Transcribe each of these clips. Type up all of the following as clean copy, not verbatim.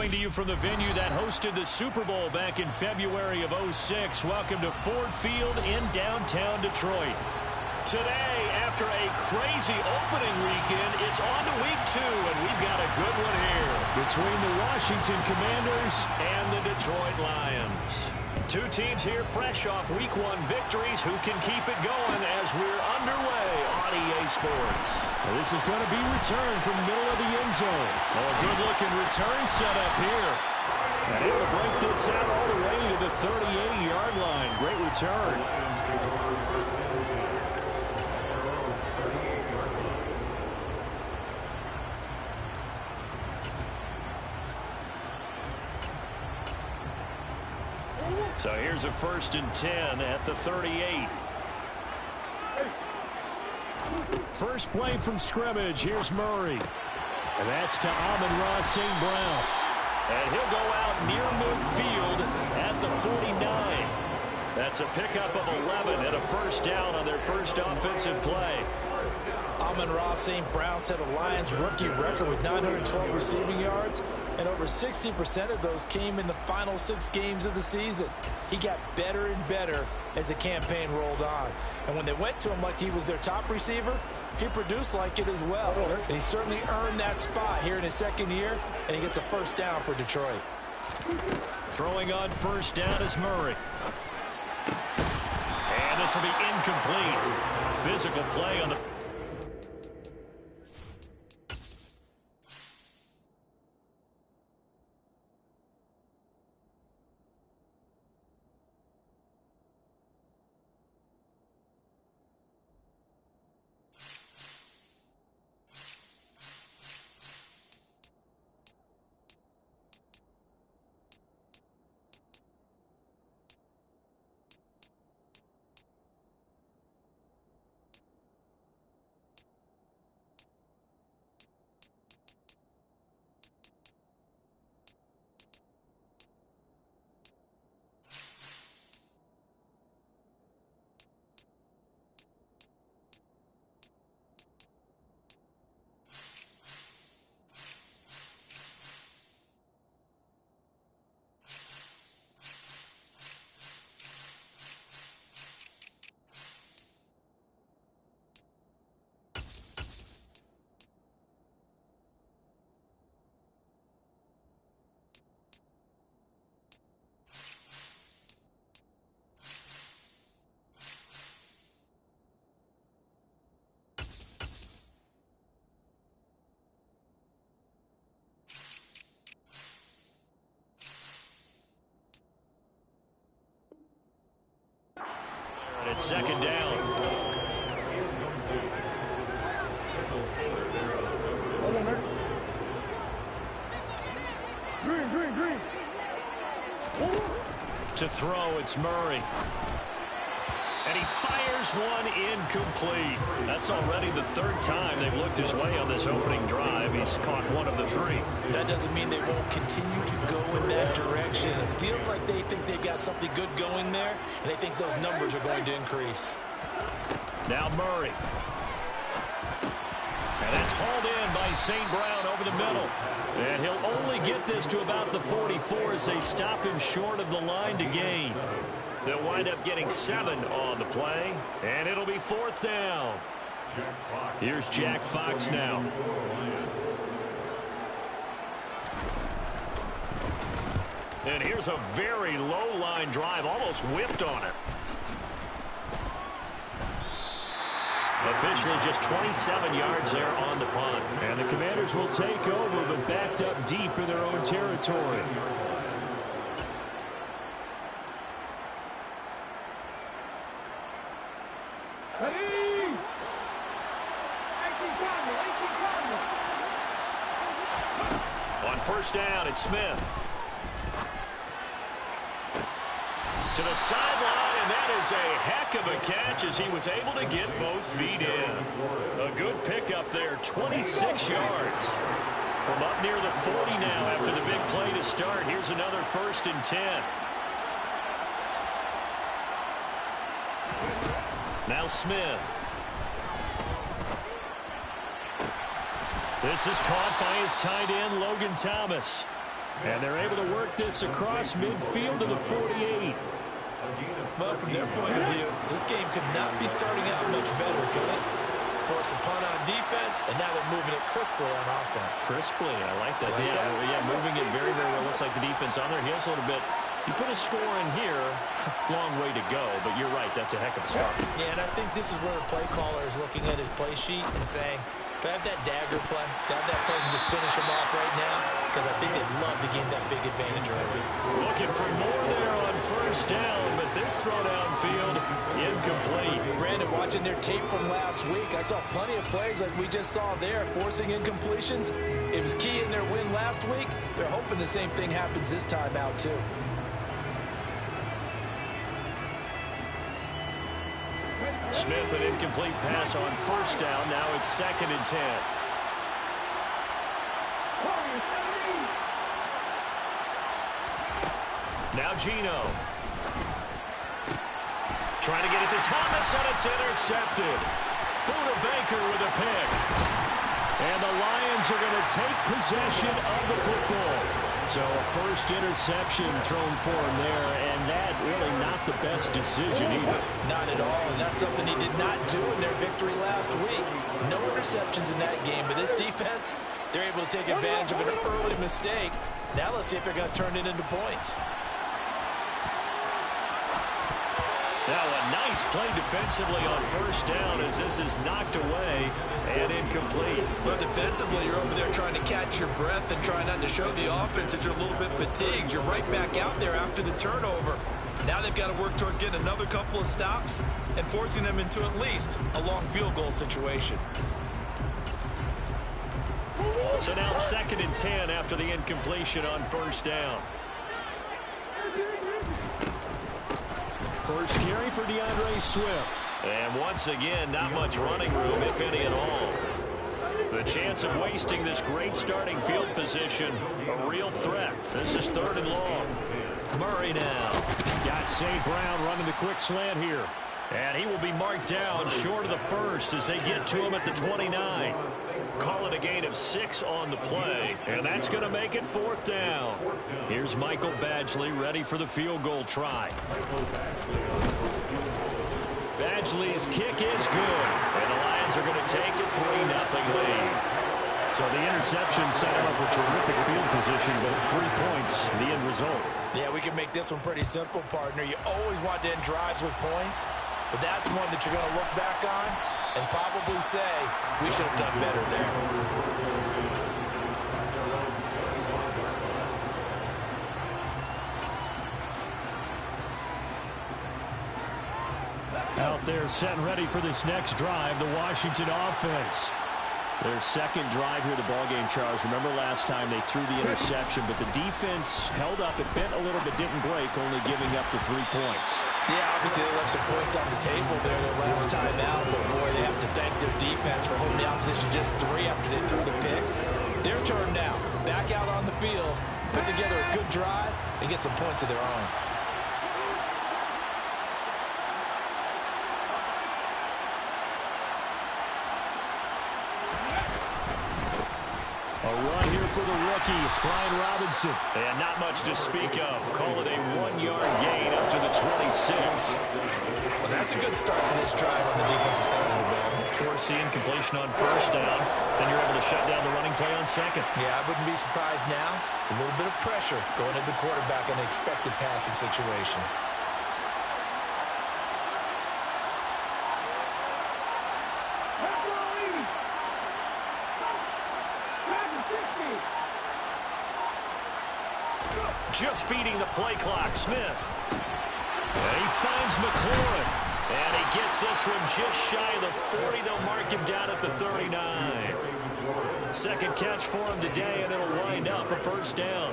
Coming to you from the venue that hosted the Super Bowl back in February of '06. Welcome to Ford Field in downtown Detroit. Today, after a crazy opening weekend, it's on to week 2, and we've got a good one here between the Washington Commanders and the Detroit Lions. Two teams here fresh off week 1 victories who can keep it going as we're underway on EA Sports. Well, this is going to be returned from the middle of the end zone. Oh, a good-looking return setup here. And able to break this out all the way to the 38-yard line. Great return. So here's a 1st and 10 at the 38. First play from scrimmage. Here's Murray. And that's to Amon-Ra St. Brown. And he'll go out near midfield at the 49. That's a pickup of 11 and a first down on their first offensive play. Amon-Ra St. Brown set a Lions rookie record with 912 receiving yards, and over 60% of those came in the final 6 games of the season. He got better and better as the campaign rolled on. And when they went to him like he was their top receiver, he produced like it as well. And he certainly earned that spot here in his 2nd year, and he gets a first down for Detroit. Throwing on first down is Murray. And this will be incomplete. Physical play on the... It's 2nd down. Green. To throw, it's Murray. And he fires one incomplete. That's already the 3rd time they've looked his way on this opening drive. He's caught 1 of the 3. That doesn't mean they won't continue to go in that direction. It feels like they think they've got something good going there, and they think those numbers are going to increase. Now Murray. And that's hauled in by St. Brown over the middle. And he'll only get this to about the 44 as they stop him short of the line to gain. They'll wind up getting 7 on the play, and it'll be 4th down. Here's Jack Fox now. And here's a very low line drive, almost whiffed on it. Officially just 27 yards there on the punt. And the Commanders will take over, but backed up deep in their own territory. On first down, it's Smith. To the sideline, and that is a heck of a catch as he was able to get both feet in. A good pickup there, 26 yards. From up near the 40 now after the big play to start. Here's another 1st and 10. Now Smith. This is caught by his tight end, Logan Thomas. And they're able to work this across midfield to the 48. Well, from their point of view, this game could not be starting out much better, could it? Force a punt on defense, and now they're moving it crisply on offense. Crisply, I like that. Yeah, moving it very, very well. Looks like the defense on their heels a little bit. You put a score in here, long way to go, but you're right, that's a heck of a start. Yeah, and I think this is where the play caller is looking at his play sheet and saying, to have that dagger play, to have that play and just finish him off right now, because I think they'd love to gain that big advantage early. Looking for more there on first down, but this throw downfield, incomplete. Brandon, watching their tape from last week, I saw plenty of plays like we just saw there, forcing incompletions. It was key in their win last week. They're hoping the same thing happens this time out, too. Smith, an incomplete pass on first down. Now it's 2nd and 10. Now Gino. Trying to get it to Thomas, and it's intercepted. Buda Baker with a pick. And the Lions are going to take possession of the football. So a first interception thrown for him there, and that really not the best decision either. Not at all, and that's something he did not do in their victory last week. No interceptions in that game, but this defense, they're able to take advantage of an early mistake. Now let's see if they're going to turn it into points. Now a nice play defensively on first down as this is knocked away and incomplete. Well, defensively, you're over there trying to catch your breath and trying not to show the offense that you're a little bit fatigued. You're right back out there after the turnover. Now they've got to work towards getting another couple of stops and forcing them into at least a long field goal situation. So now 2nd and 10 after the incompletion on first down. First carry for DeAndre Swift. And once again, not much running room, if any at all. The chance of wasting this great starting field position, a real threat. This is 3rd and long. Murray now. Got St. Brown running the quick slant here. And he will be marked down short of the first as they get to him at the 29. Call it a gain of 6 on the play, and that's going to make it 4th down. Here's Michael Badgley ready for the field goal try. Badgley's kick is good, and the Lions are going to take a 3-0 lead. So the interception set him up with terrific field position, but 3 points, the end result. Yeah, we can make this one pretty simple, partner. You always want to end drives with points, but that's one that you're going to look back on and probably say, we should have done better there. Out there set and ready for this next drive, the Washington offense. Their second drive here of the ballgame, Charles. Remember last time they threw the interception, but the defense held up. It bent a little bit, didn't break, only giving up the 3 points. Yeah, obviously they left some points on the table there their last time out, but boy, they have to thank their defense for holding the opposition just 3 after they threw the pick. Their turn now. Back out on the field, put together a good drive, and get some points of their own. A run here for the rookie. It's Brian Robinson. And not much to speak of. Call it a 1-yard gain up to the 26. Well, that's a good start to this drive on the defensive side of the ball. Force the incompletion on first down. Then you're able to shut down the running play on second. Yeah, I wouldn't be surprised now. A little bit of pressure going at the quarterback in an expected passing situation. Just beating the play clock, Smith. And he finds McLaurin. And he gets this one just shy of the 40. They'll mark him down at the 39. Second catch for him today, and it'll wind up a first down.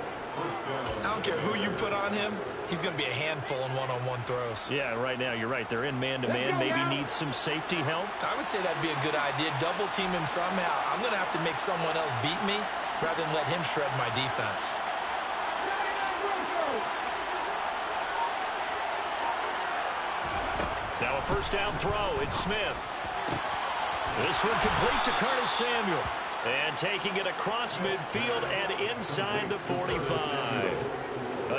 I don't care who you put on him. He's going to be a handful in one-on-one throws. Yeah, right now, you're right. They're in man-to-man. Maybe need some safety help. I would say that'd be a good idea. Double team him somehow. I'm going to have to make someone else beat me rather than let him shred my defense. Now a first down throw. It's Smith. This one complete to Curtis Samuel. And taking it across midfield and inside the 45.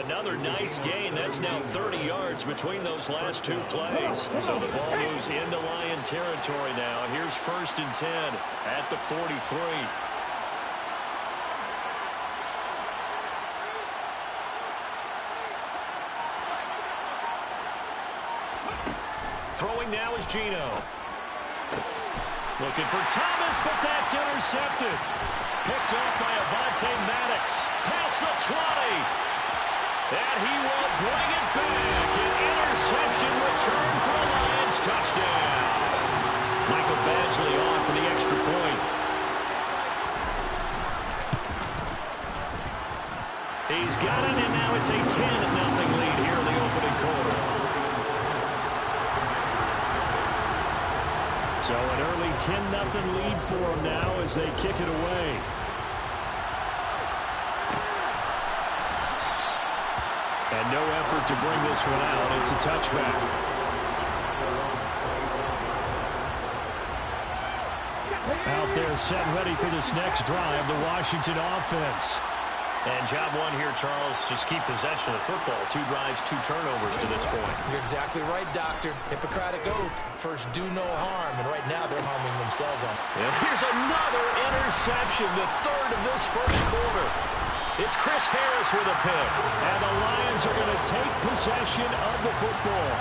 Another nice gain. That's now 30 yards between those last two plays. So the ball moves into Lion territory now. Here's 1st and 10 at the 43. Throwing now is Geno. Looking for Thomas, but that's intercepted. Picked off by Avonte Maddox. Past the 20. And he will bring it back. An interception return for the Lions. Touchdown. Michael Badgley on for the extra point. He's got it, and now it's a 10-0 lead here in the opening quarter. So an early 10-0 lead for them now as they kick it away. And no effort to bring this one out. It's a touchback. Out there set and ready for this next drive, the Washington offense. And job one here, Charles, just keep possession of the football. 2 drives, 2 turnovers to this point. You're exactly right, Doctor. Hippocratic oath. First, do no harm. And right now, they're harming themselves on it. And here's another interception, the 3rd of this first quarter. It's Chris Harris with a pick. And the Lions are going to take possession of the football.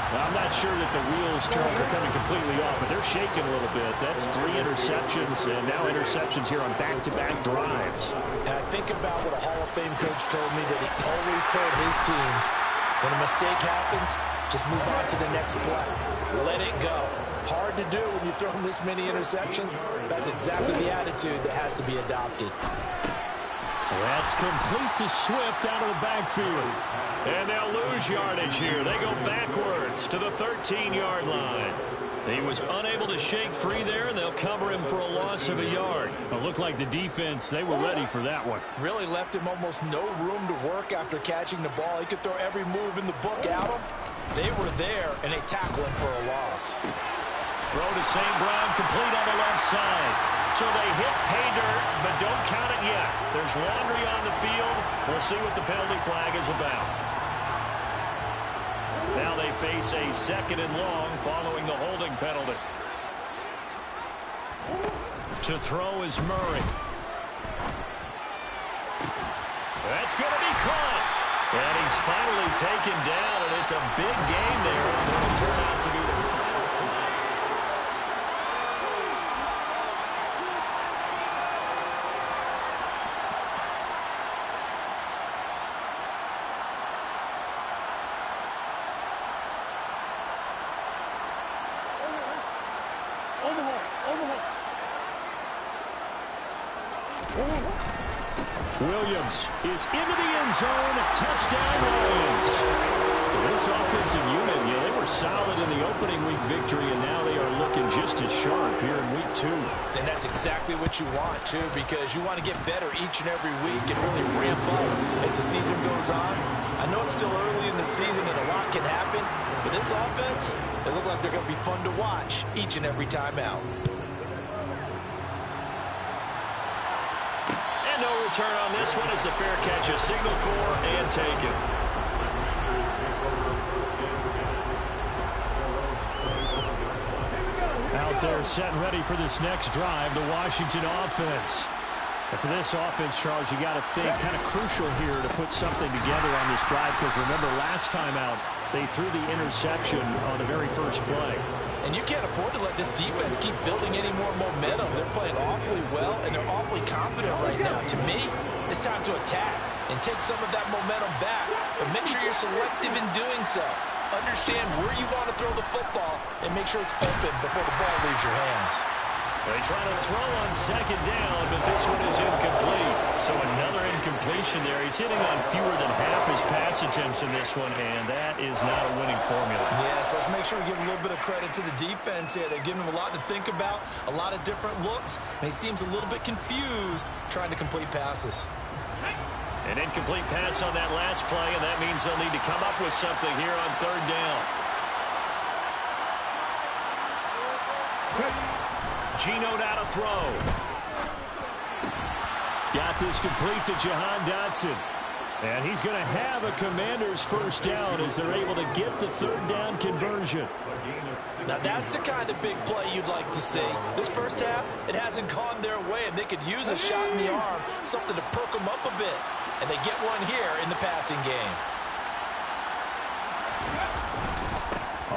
Now, I'm not sure that the wheels, Charles, are coming completely off, but they're shaking a little bit. That's 3 interceptions, and now interceptions here on back-to-back drives. And I think about what a Hall of Fame coach told me that he always told his teams, when a mistake happens, just move on to the next play. Let it go. Hard to do when you've thrown this many interceptions. That's exactly the attitude that has to be adopted. That's complete to Swift out of the backfield. And they'll lose yardage here. They go backwards to the 13-yard line. He was unable to shake free there, and they'll cover him for a loss of a yard. It looked like the defense, they were ready for that one. Really left him almost no room to work after catching the ball. He could throw every move in the book at him. They were there, and they tackle him for a loss. Throw to St. Brown, complete on the left side. So they hit pay dirt, but don't count it yet. There's laundry on the field. We'll see what the penalty flag is about. Now they face a 2nd and long following the holding penalty. To throw is Murray. That's going to be caught. And he's finally taken down, and it's a big game there. It's going to turn out to be the final play. Williams is into the end zone. Touchdown, Lions. This offensive unit, they were solid in the opening week victory, and now they are looking just as sharp here in week 2. And that's exactly what you want, too, because you want to get better each and every week and really ramp up as the season goes on. I know it's still early in the season and a lot can happen, but this offense, they look like they're going to be fun to watch each and every time out. No return on this one as the fair catch is signaled for and taken. Out there set and ready for this next drive, the Washington offense. And for this offense, Charles, you got to think kind of crucial here to put something together on this drive, because remember last time out, they threw the interception on the very first play. And you can't afford to let this defense keep building any more momentum. They're playing awfully well, and they're awfully confident right now. To me, it's time to attack and take some of that momentum back. But make sure you're selective in doing so. Understand where you want to throw the football and make sure it's open before the ball leaves your hands. They try to throw on 2nd down, but this one is incomplete. So another incompletion there. He's hitting on fewer than half his pass attempts in this one, and that is not a winning formula. Yes, let's make sure we give a little bit of credit to the defense here. They're giving him a lot to think about, a lot of different looks, and he seems a little bit confused trying to complete passes. An incomplete pass on that last play, and that means they'll need to come up with something here on 3rd down. Geno now to throw. Got this complete to Jahan Dotson. And he's going to have a Commanders first down as they're able to get the third down conversion. Now that's the kind of big play you'd like to see. This first half, it hasn't gone their way, and they could use a shot in the arm, something to perk them up a bit. And they get one here in the passing game.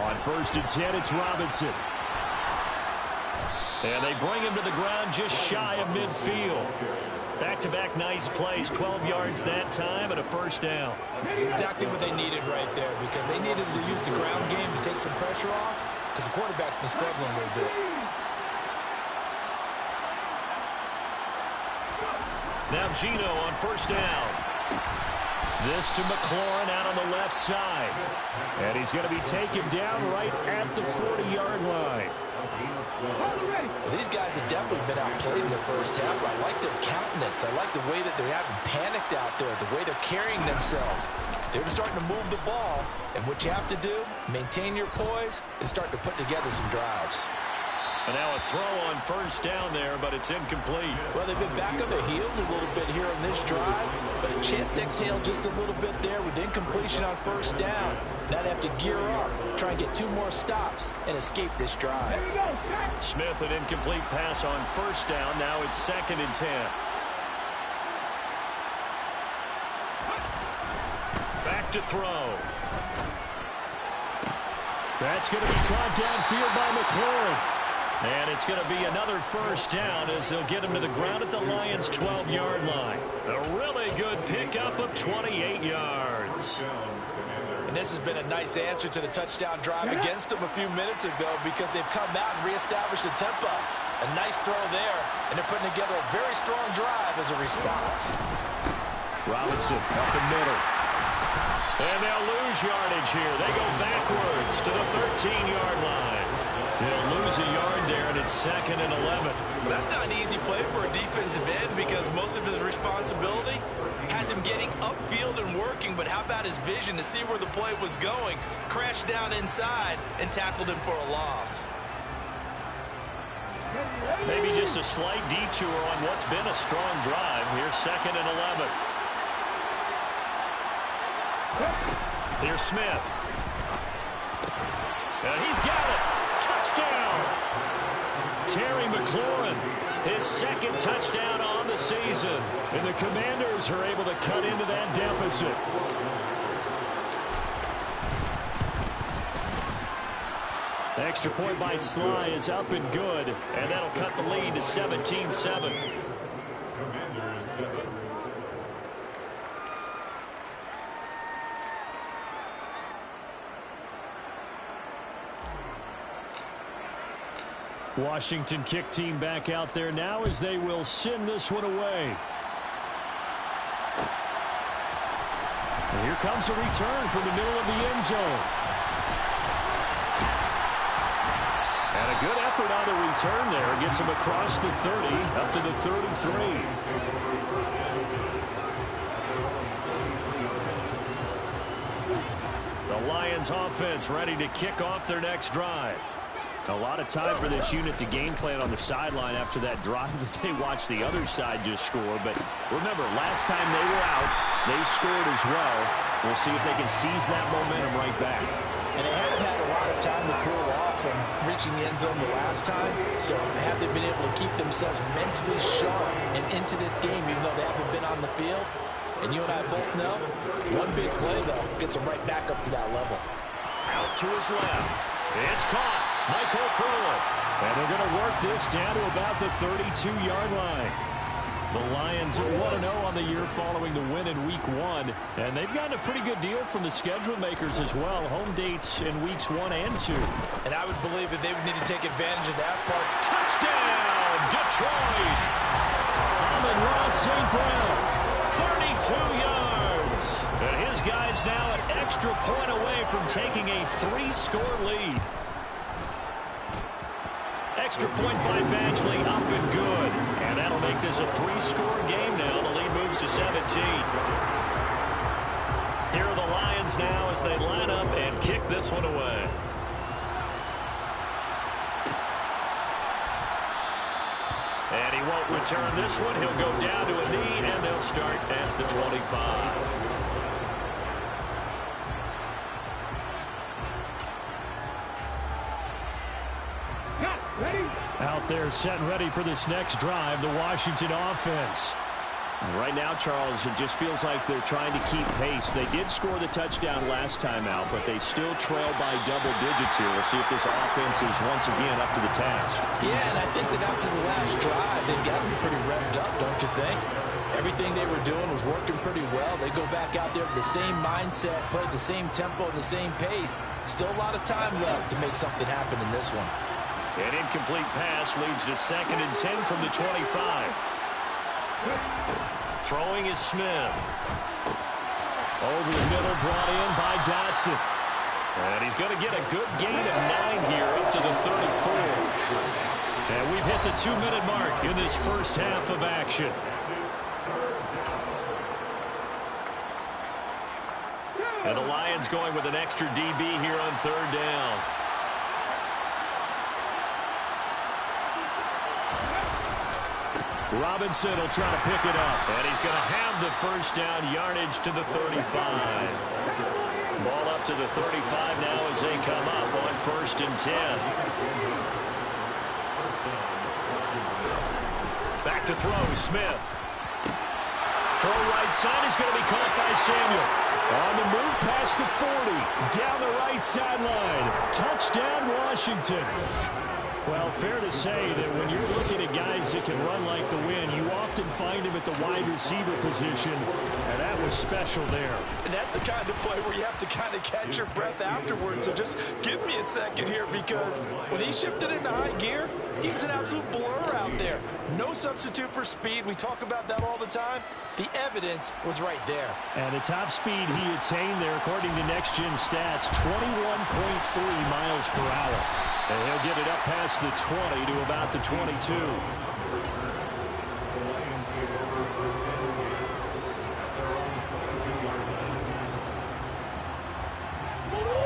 On 1st and 10, it's Robinson. And they bring him to the ground just shy of midfield. Back-to-back nice plays, 12 yards that time and a first down. Exactly what they needed right there, because they needed to use the ground game to take some pressure off, because the quarterback's been struggling a little bit. Now Gino on first down. This to McLaurin out on the left side. And he's going to be taken down right at the 40-yard line. Well, these guys have definitely been outplayed in the first half. I like their countenance. I like the way that they're having panicked out there, the way they're carrying themselves. They're starting to move the ball, and what you have to do, maintain your poise and start to put together some drives. And now a throw on first down there, but it's incomplete. Well, they've been back on their heels a little bit here on this drive, but a chance to exhale just a little bit there with incompletion on first down. Now they have to gear up, try and get 2 more stops, and escape this drive. Smith, an incomplete pass on first down. Now it's 2nd and 10. Back to throw. That's going to be caught downfield by McLaurin. And it's going to be another first down as they'll get him to the ground at the Lions' 12-yard line. A really good pickup of 28 yards. And this has been a nice answer to the touchdown drive against them a few minutes ago, because they've come out and reestablished the tempo. A nice throw there, and they're putting together a very strong drive as a response. Robinson up the middle. And they'll lose yardage here. They go backwards to the 13-yard line. They'll lose a yard there, and it's 2nd and 11. That's not an easy play for a defensive end, because most of his responsibility has him getting upfield and working, but how about his vision to see where the play was going, crashed down inside, and tackled him for a loss. Maybe just a slight detour on what's been a strong drive. Here's 2nd and 11. Here's Smith. And he's got it. Touchdown! Terry McLaurin, his 2nd touchdown on the season. And the Commanders are able to cut into that deficit. Extra point by Sly is up and good. And that'll cut the lead to 17-7. Washington kick team back out there now as they will send this one away. And here comes a return from the middle of the end zone. And a good effort on the return there. Gets him across the 30 up to the 33. The Lions offense ready to kick off their next drive. A lot of time for this unit to game plan on the sideline after that drive that they watched the other side just score. But remember, last time they were out, they scored as well. We'll see if they can seize that momentum right back. And they haven't had a lot of time to cool off from reaching the end zone the last time. So have they been able to keep themselves mentally sharp and into this game, even though they haven't been on the field? And you and I both know, one big play, though, gets them right back up to that level. Out to his left. It's caught. Michael Crowell. And they're going to work this down to about the 32-yard line. The Lions are 1-0 on the year following the win in Week 1. And they've gotten a pretty good deal from the schedule makers as well. Home dates in Weeks 1 and 2. And I would believe that they would need to take advantage of that part. Touchdown, Detroit! Amon-Ra St. Brown, 32 yards. And his guys now an extra point away from taking a 3-score lead. Extra point by Badgley, up and good. And that'll make this a 3-score game now. The lead moves to 17. Here are the Lions now as they line up and kick this one away. And he won't return this one. He'll go down to a knee, and they'll start at the 25. Out there set and ready for this next drive, the Washington offense. Right now, Charles, it just feels like they're trying to keep pace. They did score the touchdown last time out, but they still trail by double digits here. We'll see if this offense is once again up to the task. Yeah, and I think that after the last drive, they've got to be pretty revved up, don't you think? Everything they were doing was working pretty well. They go back out there with the same mindset, play the same tempo, and the same pace. Still a lot of time left to make something happen in this one. An incomplete pass leads to 2nd and 10 from the 25. Throwing is Smith. Over the middle, brought in by Dotson. And he's going to get a good gain of 9 here up to the 34. And we've hit the 2-minute mark in this first half of action. And the Lions going with an extra DB here on 3rd down. Robinson will try to pick it up. And he's going to have the first down yardage to the 35. Ball up to the 35 now as they come up on 1st and 10. Back to throw, Smith. Throw right side is going to be caught by Samuel. On the move past the 40. Down the right sideline. Touchdown, Washington. Well, fair to say that when you're looking at guys that can run like the wind, you often find them at the wide receiver position, and that was special there. And that's the kind of play where you have to kind of catch your breath afterwards. So just give me a second here, because when he shifted into high gear, he was an absolute blur out there. No substitute for speed. We talk about that all the time. The evidence was right there. And the top speed he attained there, according to Next Gen Stats, 21.3 miles per hour. And he'll get it up past the 20 to about the 22.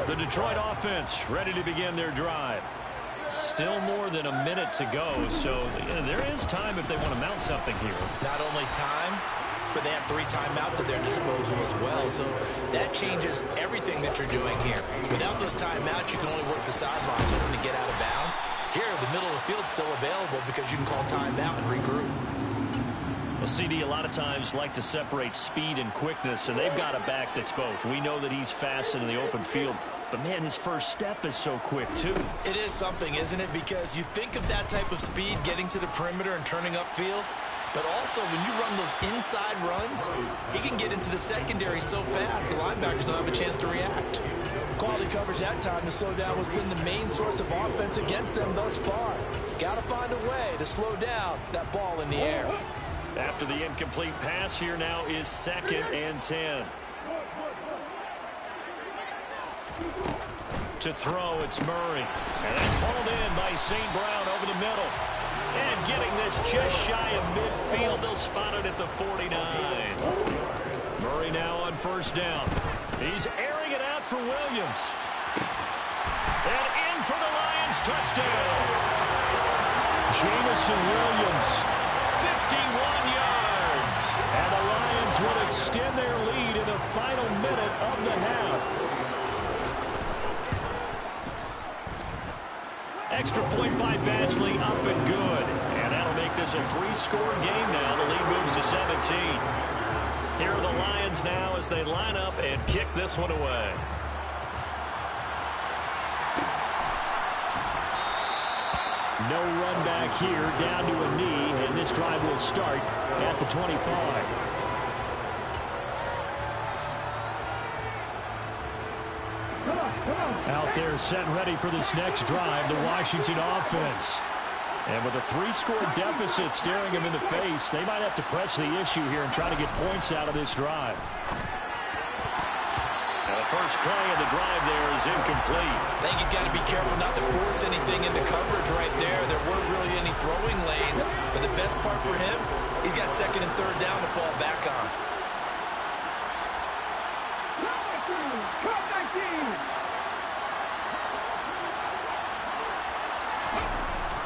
The Detroit offense ready to begin their drive. Still more than a minute to go, so there is time if they want to mount something here. Not only time, but they have 3 timeouts at their disposal as well, so that changes everything that you're doing here. Without those timeouts, you can only work the sidelines hoping to get out of bounds. Here, the middle of the field's still available because you can call timeout and regroup. Well, CD a lot of times like to separate speed and quickness, and they've got a back that's both. We know that he's fast in the open field, but, man, his first step is so quick, too. It is something, isn't it? Because you think of that type of speed getting to the perimeter and turning upfield, but also when you run those inside runs, he can get into the secondary so fast the linebackers don't have a chance to react. Quality coverage that time to slow down was been the main source of offense against them thus far. Got to find a way to slow down that ball in the air. After the incomplete pass, here now is 2nd and 10. To throw, it's Murray. And that's hauled in by St. Brown over the middle. And getting this just shy of midfield, they'll spot it at the 49. Murray now on 1st down. He's airing it out for Williams. And in for the Lions, touchdown. Jamison Williams. 51 yards. And the Lions will extend their lead in the final minute of the half. Extra point by Badgley, up and good. And that'll make this a 3-score game now. The lead moves to 17. Here are the Lions now as they line up and kick this one away. No run back here, down to a knee, and this drive will start at the 25. Out there set and ready for this next drive, the Washington offense. And with a 3-score deficit staring them in the face, they might have to press the issue here and try to get points out of this drive. Now the first play of the drive there is incomplete. I think he's got to be careful not to force anything into coverage right there. There weren't really any throwing lanes, but the best part for him, he's got 2nd and 3rd down to fall back on.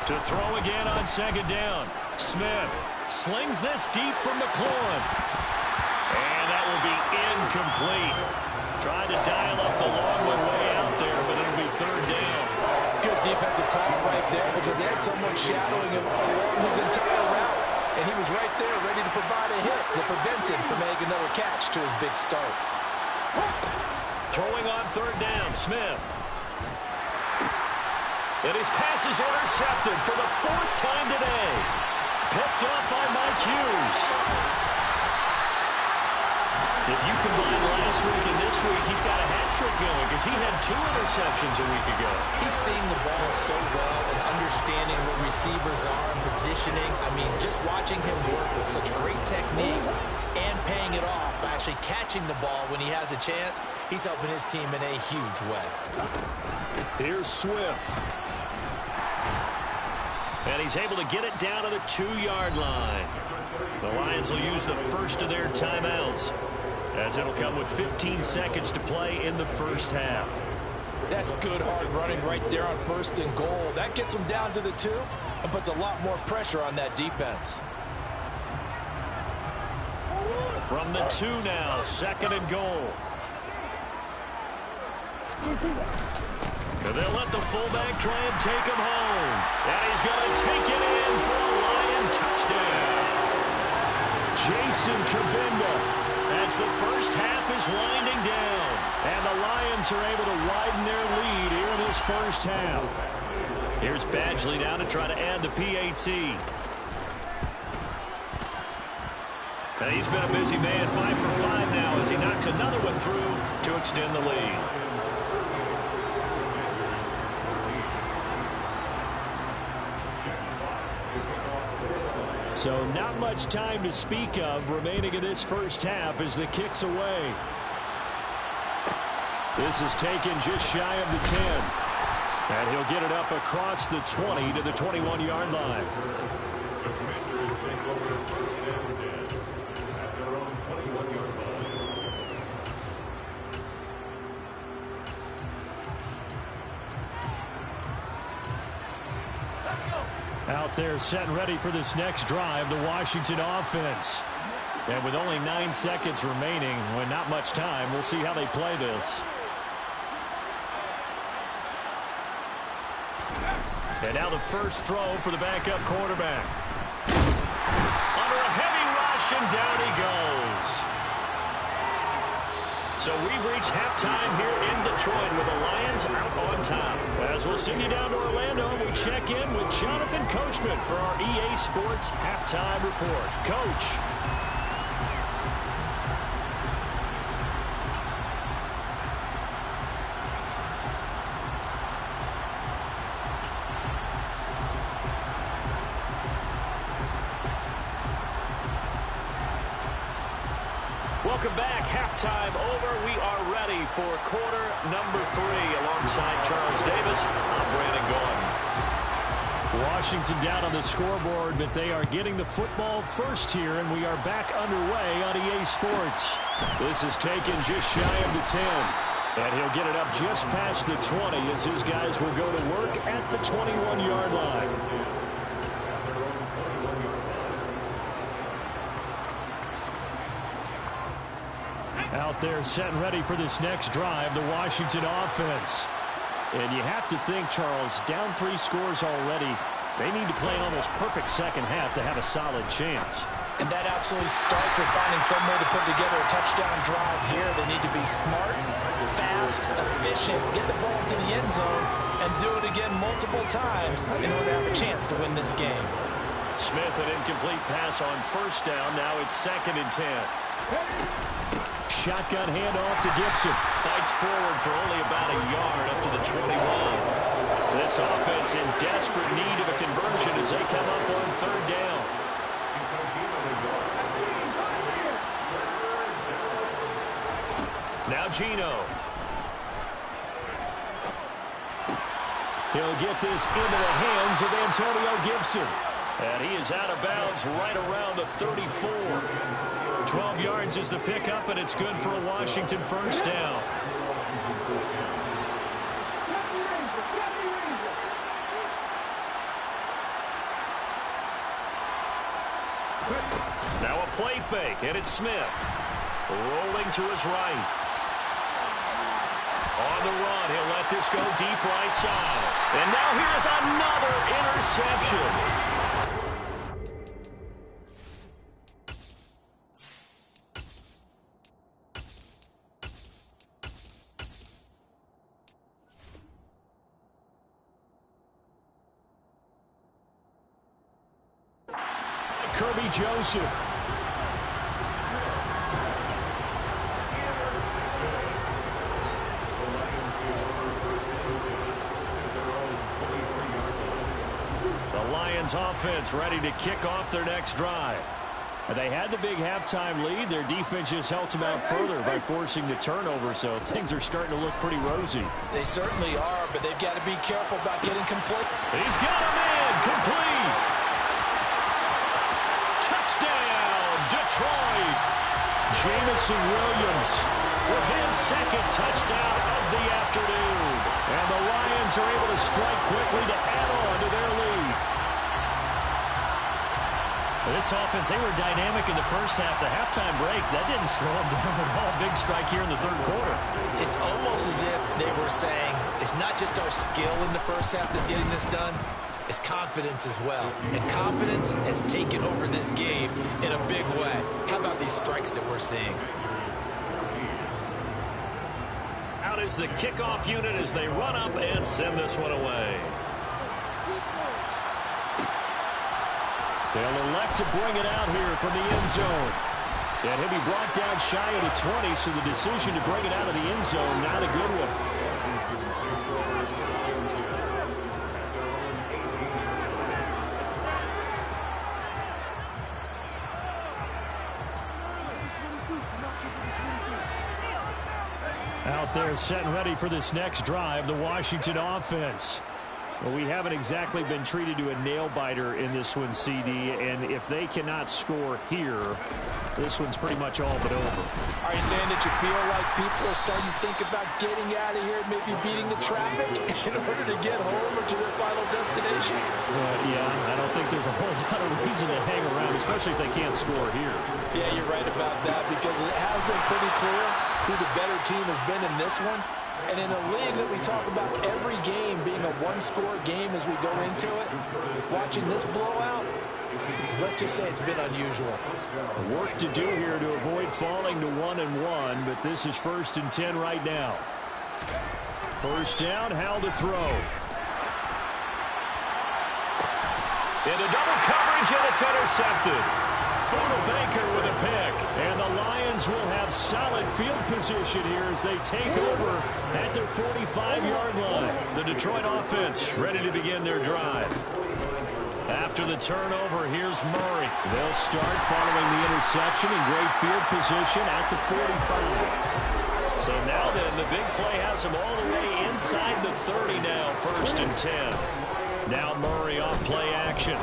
To throw again on 2nd down. Smith slings this deep from McLaurin. And that will be incomplete. Trying to dial up the long way out there, but it'll be third down. Good defensive call right there because they had someone shadowing him along his entire route. And he was right there ready to provide a hit that prevents him from making another catch to his big start. Throwing on third down, Smith. And his pass is intercepted for the fourth time today. Picked up by Mike Hughes. If you combine last week and this week, he's got a hat trick going because he had 2 interceptions a week ago. He's seeing the ball so well and understanding where receivers are and positioning. I mean, just watching him work with such great technique and paying it off by actually catching the ball when he has a chance, he's helping his team in a huge way. Here's Swift. And he's able to get it down to the 2-yard line. The Lions will use the first of their timeouts, as it'll come with 15 seconds to play in the first half. That's good hard running right there on first and goal. That gets them down to the 2 and puts a lot more pressure on that defense. From the 2 now, second and goal. And they'll let the fullback try and take him home. And he's going to take it in for a Lion touchdown. Jason Kabinda, as the first half is winding down. And the Lions are able to widen their lead here in this first half. Here's Badgley now to try to add the PAT. And he's been a busy man, 5 for 5 now as he knocks another one through to extend the lead. So not much time to speak of remaining in this first half as the kick's away. This is taken just shy of the 10. And he'll get it up across the 20 to the 21-yard line. Out there set and ready for this next drive, the Washington offense. And with only 9 seconds remaining, when not much time, we'll see how they play this. And now the first throw for the backup quarterback. Under a heavy rush, and down he goes. So we've reached halftime here in Detroit with the Lions out on top. As we'll send you down to Orlando, we check in with Jonathan Coachman for our EA Sports Halftime Report. Coach. Welcome back. Halftime over. We are ready for quarter number 3. Alongside Charles Davis, I'm Brandon Gordon. Washington down on the scoreboard, but they are getting the football first here, and we are back underway on EA Sports. This is taken just shy of the 10. And he'll get it up just past the 20 as his guys will go to work at the 21-yard line. Out there set and ready for this next drive, the Washington offense. And you have to think, Charles, down 3 scores already. They need to play an almost perfect second half to have a solid chance. And that absolutely starts with finding some way to put together a touchdown drive here. They need to be smart, fast, efficient, get the ball to the end zone, and do it again multiple times in order to have a chance to win this game. Smith, an incomplete pass on first down. Now it's 2nd and 10. Shotgun handoff to Gibson. Fights forward for only about a yard up to the 21. This offense in desperate need of a conversion as they come up on 3rd down. Now Gino. He'll get this into the hands of Antonio Gibson. And he is out of bounds right around the 34. 12 yards is the pickup, and it's good for a Washington first down. Now a play fake, and it's Smith. Rolling to his right. On the run, he'll let this go deep right side. And now here's another interception. Kirby Joseph. The Lions offense ready to kick off their next drive. They had the big halftime lead. Their defense just helped them out further by forcing the turnover, so things are starting to look pretty rosy. They certainly are, but they've got to be careful about getting complete. He's got him in. Complete. Touchdown, Detroit. Jamison Williams With his second touchdown of the afternoon. And the Lions are able to strike quickly to add on to their lead. This offense, they were dynamic in the first half. The halftime break, that didn't slow them down at all. Big strike here in the third quarter. It's almost as if they were saying, it's not just our skill in the first half that's getting this done, it's confidence as well. And confidence has taken over this game in a big way. How about these strikes that we're seeing? Out is the kickoff unit as they run up and send this one away. They'll elect to bring it out here from the end zone. And he'll be brought down shy of the 20, so the decision to bring it out of the end zone, not a good one. Out there set and ready for this next drive, the Washington offense. Well, we haven't exactly been treated to a nail-biter in this one, CD, and if they cannot score here, this one's pretty much all but over. Are you saying that you feel like people are starting to think about getting out of here, maybe beating the traffic in order to get home or to their final destination? Yeah, I don't think there's a whole lot of reason to hang around, especially if they can't score here. Yeah, you're right about that, because it has been pretty clear who the better team has been in this one. And in a league that we talk about every game being a one-score game as we go into it, watching this blowout, let's just say it's been unusual. Work to do here to avoid falling to 1-1, but this is 1st and 10 right now. First down, Howell to throw. Into double coverage, and it's intercepted. Buda Baker with a pick. And the Lions will have solid field position here as they take over at their 45-yard line. The Detroit offense ready to begin their drive. After the turnover, here's Murray. They'll start following the interception in great field position at the 45. So now then, the big play has them all the way inside the 30 now, 1st and 10. Now Murray off play action.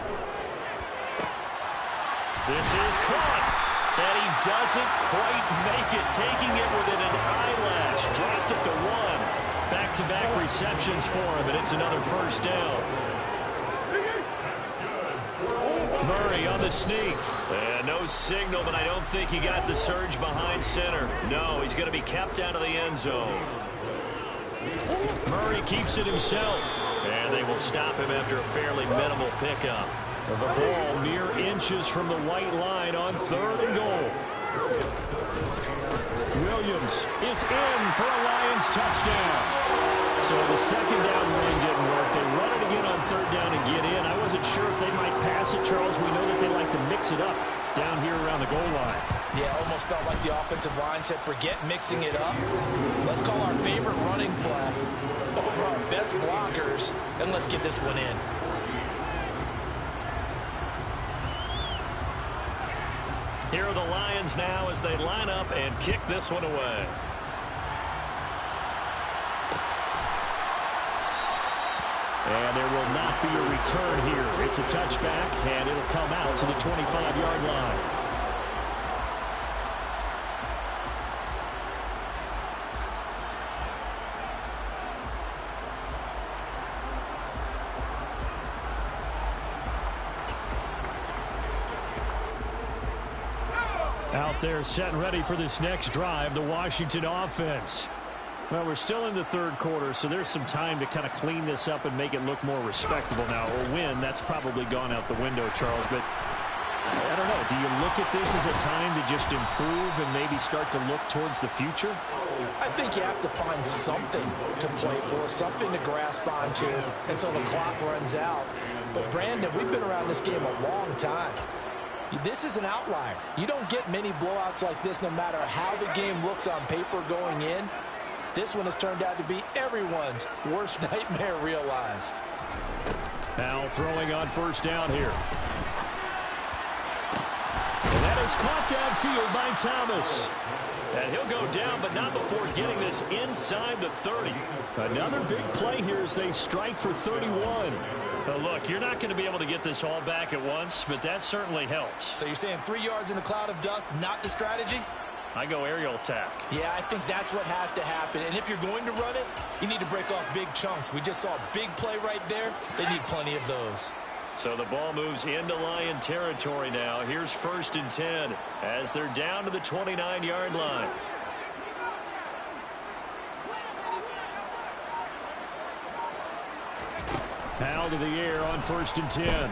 This is caught, and he doesn't quite make it, taking it within an eyelash. Dropped at the 1. Back-to-back receptions for him, and it's another first down. Murray on the sneak. And no signal, but I don't think he got the surge behind center. No, he's going to be kept out of the end zone. Murray keeps it himself, and they will stop him after a fairly minimal pickup. The ball mere inches from the white line on 3rd and goal. Williams is in for a Lions touchdown. So the second down run didn't work. They run it again on 3rd down and get in. I wasn't sure if they might pass it, Charles. We know that they like to mix it up down here around the goal line. Yeah, almost felt like the offensive line said, forget mixing it up. Let's call our favorite running play over our best blockers, and let's get this one in. Here are the Lions now as they line up and kick this one away. And there will not be a return here. It's a touchback, and it'll come out to the 25-yard line. Out there set and ready for this next drive, the Washington offense. Well, we're still in the third quarter, so there's some time to kind of clean this up and make it look more respectable now. Or win, that's probably gone out the window, Charles. But I don't know. Do you look at this as a time to just improve and maybe start to look towards the future? I think you have to find something to play for, something to grasp onto until the clock runs out. But, Brandon, we've been around this game a long time. This is an outlier. You don't get many blowouts like this no matter how the game looks on paper going in. This one has turned out to be everyone's worst nightmare realized. Now throwing on first down here. And that is caught downfield by Thomas. And he'll go down, but not before getting this inside the 30. Another big play here as they strike for 31. Now look, you're not going to be able to get this all back at once, but that certainly helps. So you're saying 3 yards in a cloud of dust, not the strategy? I go aerial attack. Yeah, I think that's what has to happen. And if you're going to run it, you need to break off big chunks. We just saw a big play right there. They need plenty of those. So the ball moves into Lion territory now. Here's 1st and 10 as they're down to the 29-yard line. Powell to the air on 1st and 10. And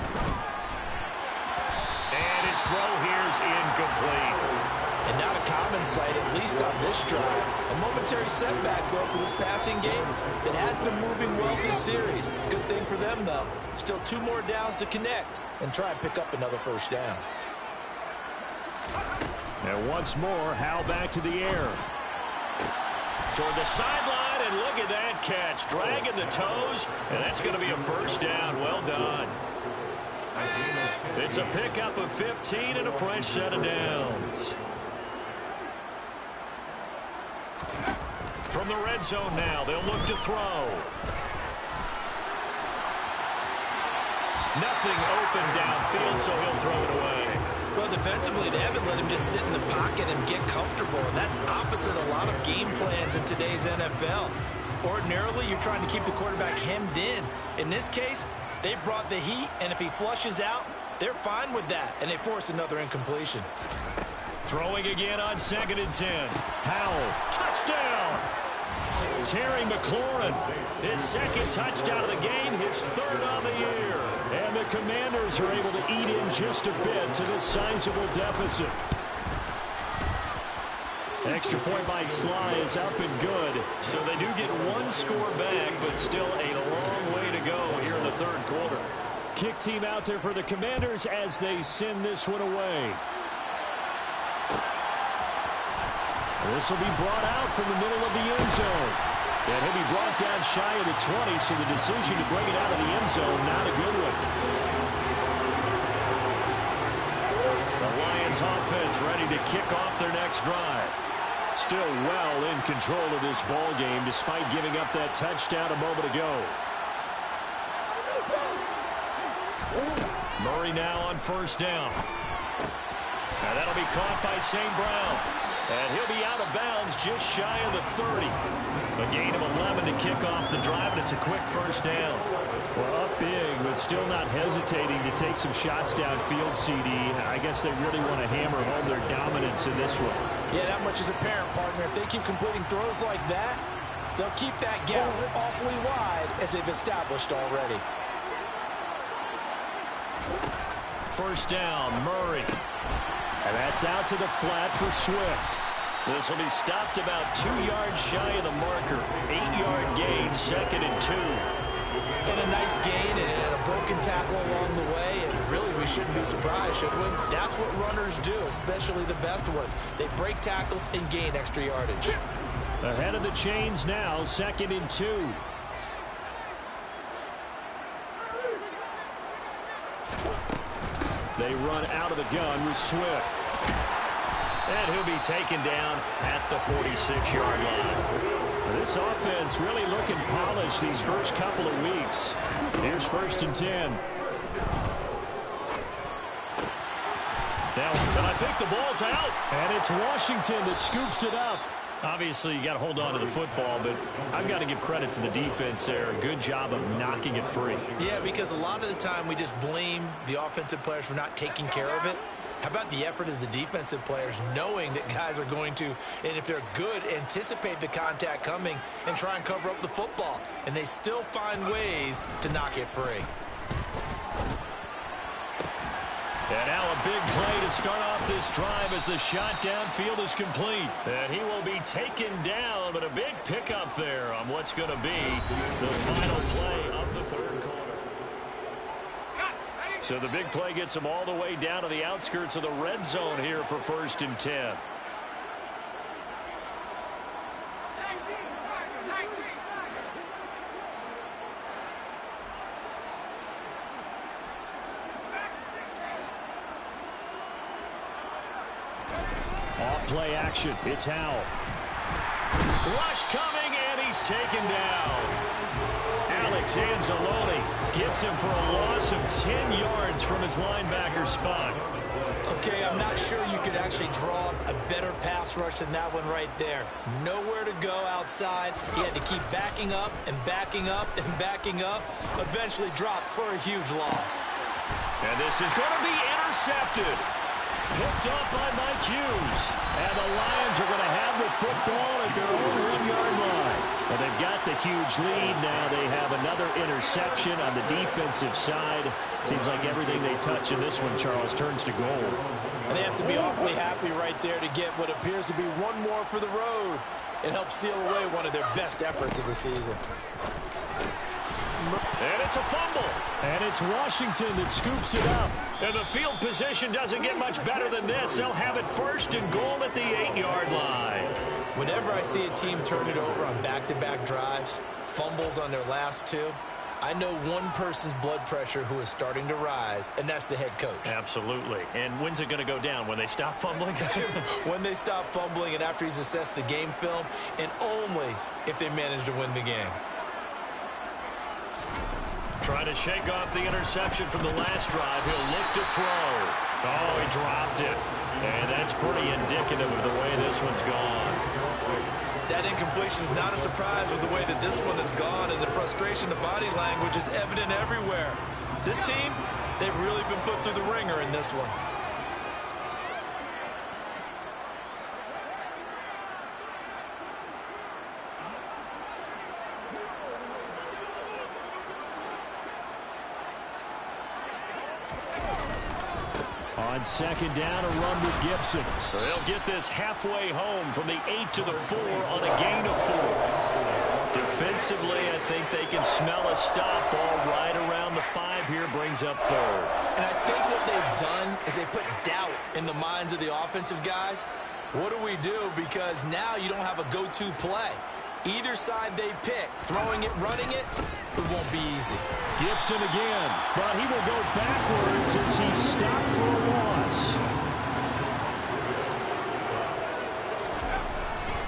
his throw here's incomplete. And not a common sight, at least on this drive. A momentary setback, though, for this passing game. It has been moving well this series. Good thing for them, though. Still 2 more downs to connect and try and pick up another first down. And once more, Howell back to the air. Toward the sideline, and look at that catch. Dragging the toes, and that's going to be a first down. Well done. It's a pickup of 15 and a fresh set of downs. From the red zone now, they'll look to throw. Nothing open downfield, so he'll throw it away. Well, defensively, they haven't let him just sit in the pocket and get comfortable, and that's opposite a lot of game plans in today's NFL. Ordinarily, you're trying to keep the quarterback hemmed in. In this case, they brought the heat, and if he flushes out, they're fine with that, and they force another incompletion. Throwing again on 2nd and 10. Howell, Touchdown! Terry McLaurin, his 2nd touchdown of the game, his 3rd on the year. And the Commanders are able to eat in just a bit to this sizable deficit. Extra point by Sly is up and good. So they do get 1 score back, but still a long way to go here in the 3rd quarter. Kick team out there for the Commanders as they send this one away. This will be brought out from the middle of the end zone. And he'll be brought down shy of the 20, so the decision to bring it out of the end zone, not a good one. The Lions offense ready to kick off their next drive. Still well in control of this ball game despite giving up that touchdown a moment ago. Murray now on 1st down. And that'll be caught by St. Brown. And he'll be out of bounds just shy of the 30. A gain of 11 to kick off the drive, and it's a quick first down. Well, up big, but still not hesitating to take some shots downfield, CD. I guess they really want to hammer home their dominance in this one. Yeah, that much is apparent, partner. If they keep completing throws like that, they'll keep that gap awfully wide as they've established already. First down, Murray. And that's out to the flat for Swift. This will be stopped about 2 yards shy of the marker. 8-yard gain, 2nd and 2. And a nice gain and a broken tackle along the way. And really, we shouldn't be surprised, should we? That's what runners do, especially the best ones. They break tackles and gain extra yardage. Ahead of the chains now, 2nd and 2. They run out of the gun with Swift. And he'll be taken down at the 46-yard line. This offense really looking polished these first couple of weeks. Here's 1st and 10. Now, and I think the ball's out. And it's Washington that scoops it up. Obviously, you got to hold on to the football, but I've got to give credit to the defense there. A good job of knocking it free. Yeah, because a lot of the time we just blame the offensive players for not taking care of it. How about the effort of the defensive players knowing that guys are going to, and if they're good, anticipate the contact coming and try and cover up the football. And they still find ways to knock it free. And now a big play to start off this drive as the shot downfield is complete. And he will be taken down, but a big pickup there on what's going to be the final play of the third quarter. So the big play gets him all the way down to the outskirts of the red zone here for 1st and 10. Off-play action. It's Howell. Rush coming, and he's taken down. Alex Anzalone gets him for a loss of 10 yards from his linebacker spot. Okay, I'm not sure you could actually draw a better pass rush than that one right there. Nowhere to go outside. He had to keep backing up and backing up and backing up. Eventually dropped for a huge loss. And this is going to be intercepted. Picked up by Mike Hughes. And the Lions are going to have the football at their own 1-yard line. Well, they've got the huge lead. Now they have another interception on the defensive side. Seems like everything they touch in this one, Charles, turns to goal. And they have to be awfully happy right there to get what appears to be one more for the road. It helps seal away one of their best efforts of the season. And it's a fumble. And it's Washington that scoops it up. And the field position doesn't get much better than this. They'll have it 1st and goal at the 8-yard line. Whenever I see a team turn it over on back-to-back drives, fumbles on their last two, I know one person's blood pressure who is starting to rise, and that's the head coach. Absolutely. And when's it going to go down? When they stop fumbling? When they stop fumbling and after he's assessed the game film, and only if they manage to win the game. Trying to shake off the interception from the last drive. He'll look to throw. Oh, he dropped it. And that's pretty indicative of the way this one's gone. That incompletion is not a surprise with the way that this one has gone, and the frustration, the body language is evident everywhere. This team, they've really been put through the ringer in this one. On 2nd down, a run with Gibson. They'll get this halfway home from the 8 to the 4 on a gain of 4. Defensively, I think they can smell a stop. Ball right around the 5 here, brings up 3rd. And I think what they've done is they put doubt in the minds of the offensive guys. What do we do? Because now you don't have a go-to play. Either side they pick, throwing it, running it, it won't be easy. Gibson again, but he will go backwards as he's stopped for a loss.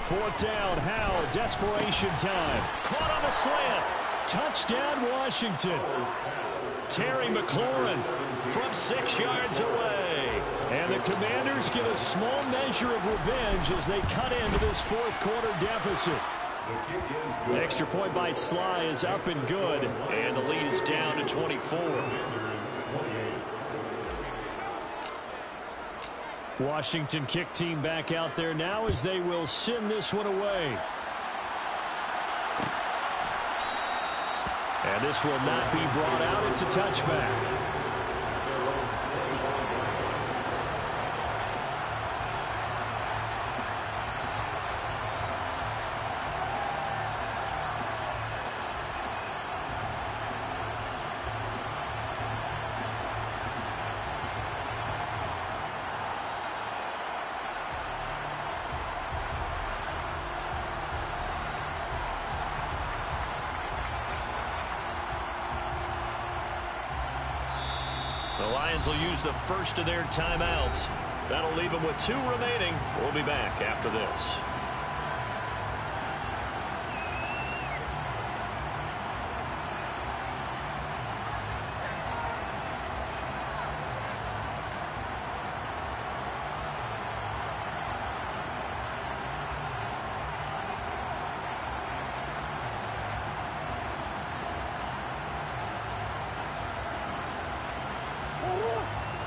4th down, Howell, desperation time. Caught on the slant. Touchdown, Washington. Terry McLaurin from 6 yards away. And the Commanders get a small measure of revenge as they cut into this 4th quarter deficit. The extra point by Sly is up and good, and the lead is down to 24. Washington kick team back out there now as they will send this one away. And this will not be brought out. It's a touchback. The Lions will use the first of their timeouts. That'll leave them with 2 remaining. We'll be back after this.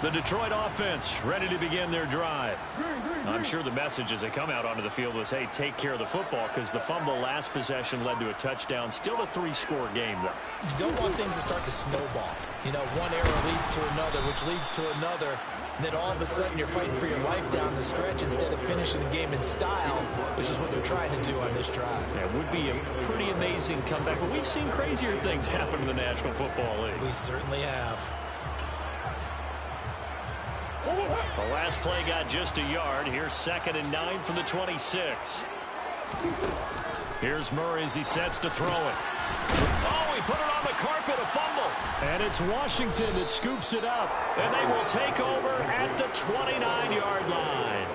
The Detroit offense ready to begin their drive. I'm sure the message as they come out onto the field was, hey, take care of the football, because the fumble last possession led to a touchdown. Still a 3-score game, though. You don't want things to start to snowball. You know, one error leads to another, which leads to another. And then all of a sudden you're fighting for your life down the stretch instead of finishing the game in style, which is what they're trying to do on this drive. That would be a pretty amazing comeback. But we've seen crazier things happen in the National Football League. We certainly have. The last play got just a yard. Here's 2nd and 9 from the 26. Here's Murray as he sets to throw it. Oh, he put it on the carpet, a fumble. And it's Washington that scoops it up. And they will take over at the 29-yard line.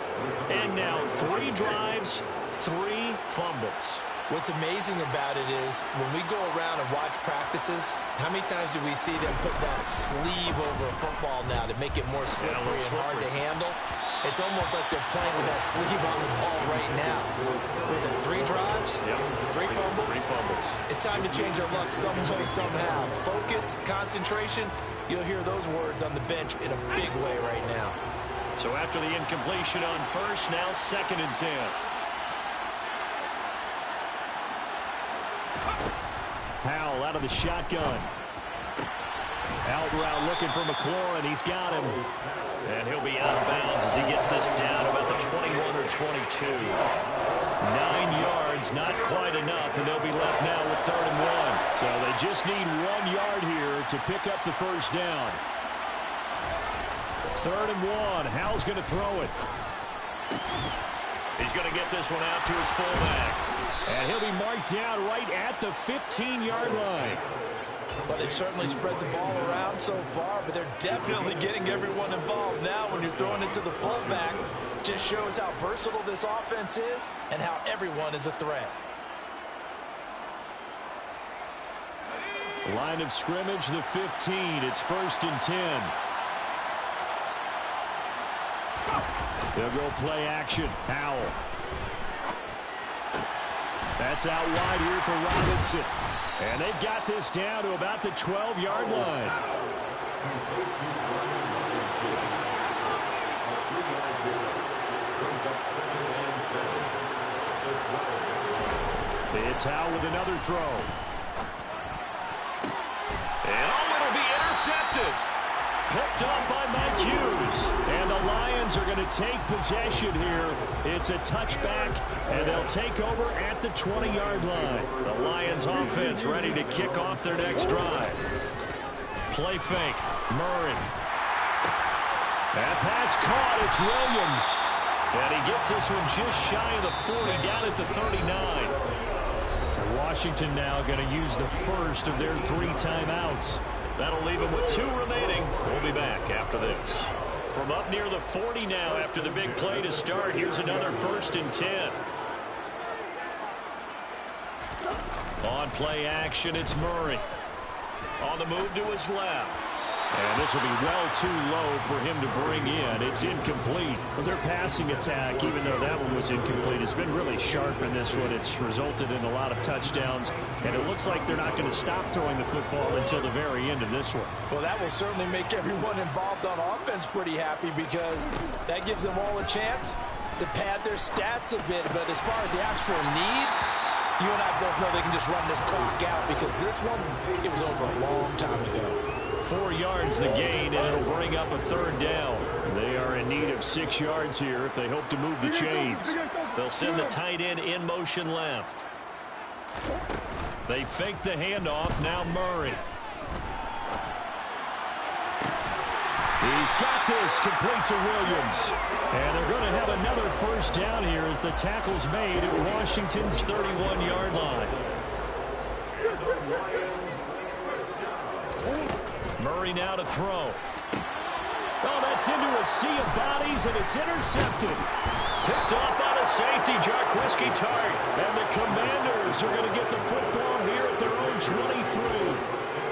And now 3 drives, 3 fumbles. What's amazing about it is when we go around and watch practices, how many times do we see them put that sleeve over a football now to make it more slippery and hard to handle? It's almost like they're playing with that sleeve on the ball right now. Was it 3 drives? Yep. 3 fumbles? 3 fumbles. It's time to change our luck some way, somehow. Focus, concentration, you'll hear those words on the bench in a big way right now. So after the incompletion on first, now 2nd and 10. Powell out of the shotgun. Out route looking for McLaurin. He's got him. And he'll be out of bounds as he gets this down about the 21 or 22. 9 yards, not quite enough, and they'll be left now with 3rd and 1. So they just need 1 yard here to pick up the first down. 3rd and 1. Howell's going to throw it. He's going to get this one out to his fullback. And he'll be marked down right at the 15-yard line. Well, they've certainly spread the ball around so far, but they're definitely getting everyone involved now when you're throwing it to the fullback. Just shows how versatile this offense is and how everyone is a threat. Line of scrimmage, the 15. It's 1st and 10. They'll go play action. Powell. That's out wide here for Robinson. And they've got this down to about the 12-yard line. It's Howell with another throw. And oh, it'll be intercepted. Picked up by Mike Hughes. And the Lions are going to take possession here. It's a touchback, and they'll take over at the 20-yard line. The Lions offense ready to kick off their next drive. Play fake. Murray. That pass caught. It's Williams. And he gets this one just shy of the 40, down at the 39. And Washington now going to use the first of their 3 timeouts. That'll leave him with 2 remaining. We'll be back after this. From up near the 40 now after the big play to start, here's another 1st and 10. On play action, it's Murray. On the move to his left. And this will be well too low for him to bring in. It's incomplete. But their passing attack, even though that one was incomplete, has been really sharp in this one. It's resulted in a lot of touchdowns. And it looks like they're not going to stop throwing the football until the very end of this one. Well, that will certainly make everyone involved on offense pretty happy, because that gives them all a chance to pad their stats a bit. But as far as the actual need, you and I both know they can just run this clock out, because this one, it was over a long time ago. 4 yards the gain, and it'll bring up a 3rd down. They are in need of 6 yards here if they hope to move the chains. They'll send the tight end in motion left. They fake the handoff. Now Murray. He's got this complete to Williams. And they're going to have another 1st down here as the tackle's made at Washington's 31-yard line. Murray now to throw. Oh, that's into a sea of bodies, and it's intercepted. Picked up on a safety, Jarquiski Tart. And the Commanders are going to get the football here at their own 23.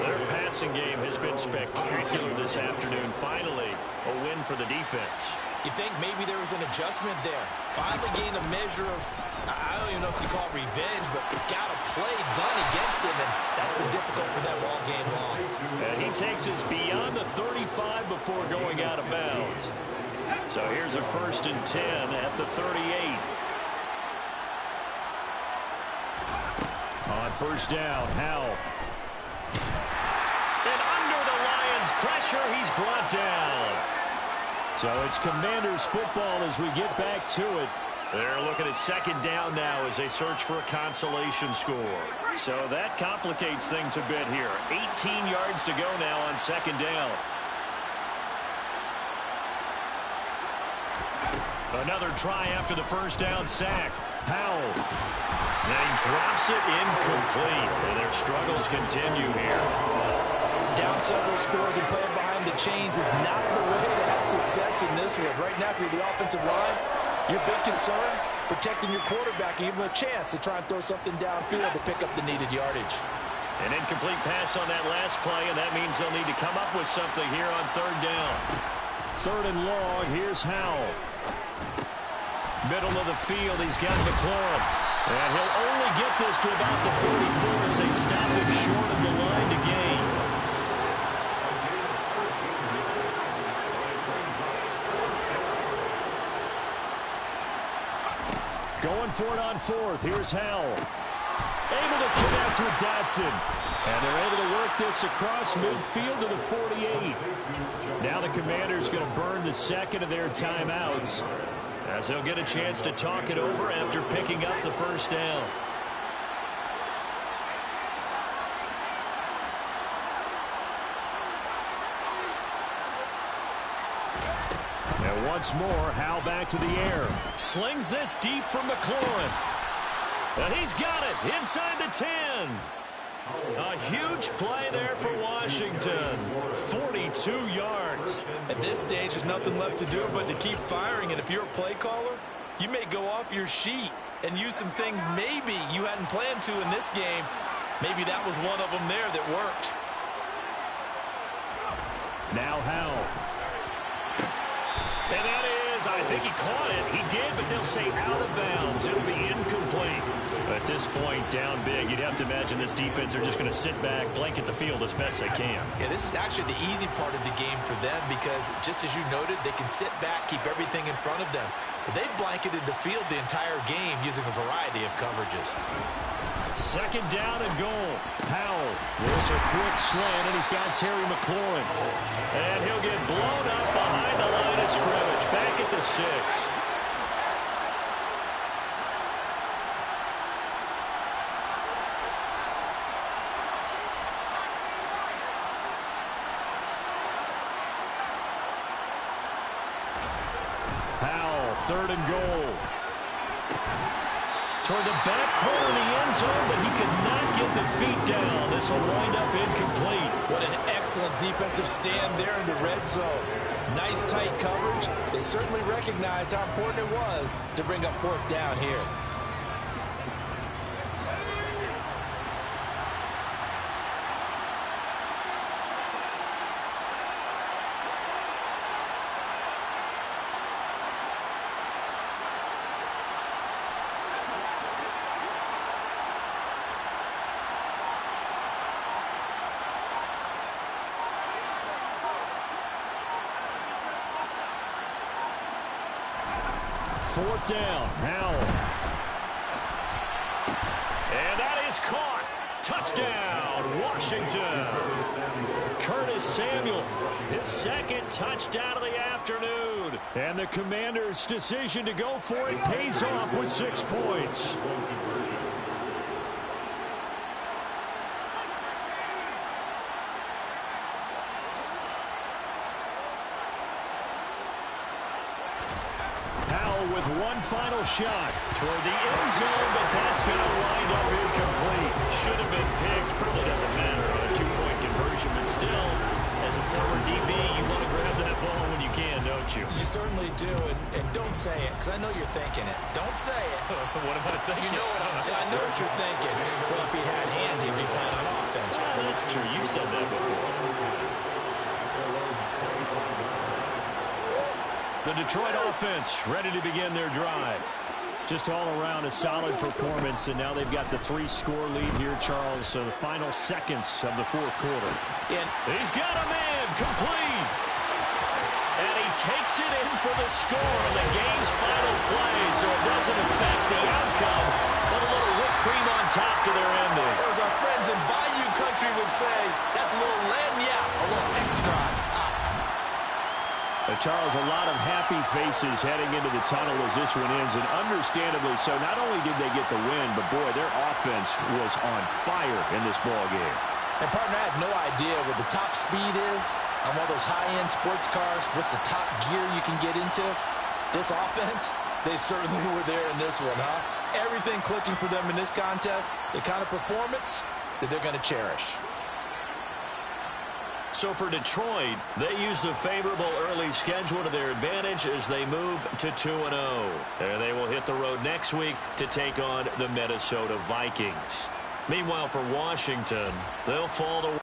Their passing game has been spectacular this afternoon. Finally, a win for the defense. You think maybe there was an adjustment there. Finally gained a measure of, I don't even know if you call it revenge, but got a play done against him, and that's been difficult for them all game long. And he takes us beyond the 35 before going out of bounds. So here's a 1st and 10 at the 38. On 1st down, Howell. And under the Lions' pressure, he's brought down. So it's Commanders football as we get back to it. They're looking at 2nd down now as they search for a consolation score. So that complicates things a bit here. 18 yards to go now on 2nd down. Another try after the 1st down sack. Howell. And he drops it incomplete. And their struggles continue here. Down several scores and playing behind the chains is not the way to have success in this one. Right now, if you're the offensive line, your big concern, protecting your quarterback and give him a chance to try and throw something downfield to pick up the needed yardage. An incomplete pass on that last play, and that means they'll need to come up with something here on 3rd down. 3rd and long, here's Howell. Middle of the field, he's got McLaurin. And he'll only get this to about the 44 as they stop him short of the line to gain. Going for it on 4th. Here's Howell. Able to connect with Dotson. And they're able to work this across midfield to the 48. Now the Commanders going to burn the 2nd of their timeouts, as they'll get a chance to talk it over after picking up the 1st down. And once more, Howell back to the air. Slings this deep from McLaurin. And he's got it inside the 10. A huge play there for Washington. 42 yards. At this stage, there's nothing left to do but to keep firing. And if you're a play caller, you may go off your sheet and use some things maybe you hadn't planned to in this game. Maybe that was one of them there that worked. Now Howell. And that is, I think he caught it. He did, but they'll say out of bounds. It'll be incomplete. At this point, down big, you'd have to imagine this defense are just going to sit back, blanket the field as best they can. Yeah, this is actually the easy part of the game for them because, just as you noted, they can sit back, keep everything in front of them. But they've blanketed the field the entire game using a variety of coverages. 2nd down and goal. Howell with a quick slant, and he's got Terry McLaurin. And he'll get blown up behind the line of scrimmage, back at the 6. Howell, 3rd and goal. Toward the back corner of the end zone, but he could not get the feet down. This will wind up incomplete. What an excellent defensive stand there in the red zone. Nice tight coverage. They certainly recognized how important it was to bring up 4th down here. Fourth down, Howell. And that is caught. Touchdown, Washington. Curtis Samuel, his 2nd touchdown of the afternoon. And the Commanders' decision to go for it pays off with 6 points. With one final shot toward the end zone, but that's going to wind up incomplete. Should have been picked. Probably doesn't matter on a 2-point conversion, but still, as a former DB, you want to grab that ball when you can, don't you? You certainly do, and don't say it, because I know you're thinking it. Don't say it. What am I thinking? You know I know what you're thinking. Well, if he had hands, he'd be playing on offense. Well, that's true. You've said that before. The Detroit offense ready to begin their drive. Just all around a solid performance, and now they've got the 3-score lead here, Charles. So the final seconds of the fourth quarter. And he's got a man complete. And he takes it in for the score on the game's final play, so it doesn't affect the outcome, but a little whipped cream on top to their ending. As our friends in Bayou Country would say, that's a little lagniappe, a little extra on top. Charles, a lot of happy faces heading into the tunnel as this one ends, and understandably so. Not only did they get the win, but boy, their offense was on fire in this ball game. And partner, I have no idea what the top speed is on one of those high-end sports cars. What's the top gear you can get into? This offense, they certainly were there in this one, huh? Everything clicking for them in this contest, the kind of performance that they're going to cherish. So for Detroit, they use the favorable early schedule to their advantage as they move to 2-0. And they will hit the road next week to take on the Minnesota Vikings. Meanwhile, for Washington, they'll fall to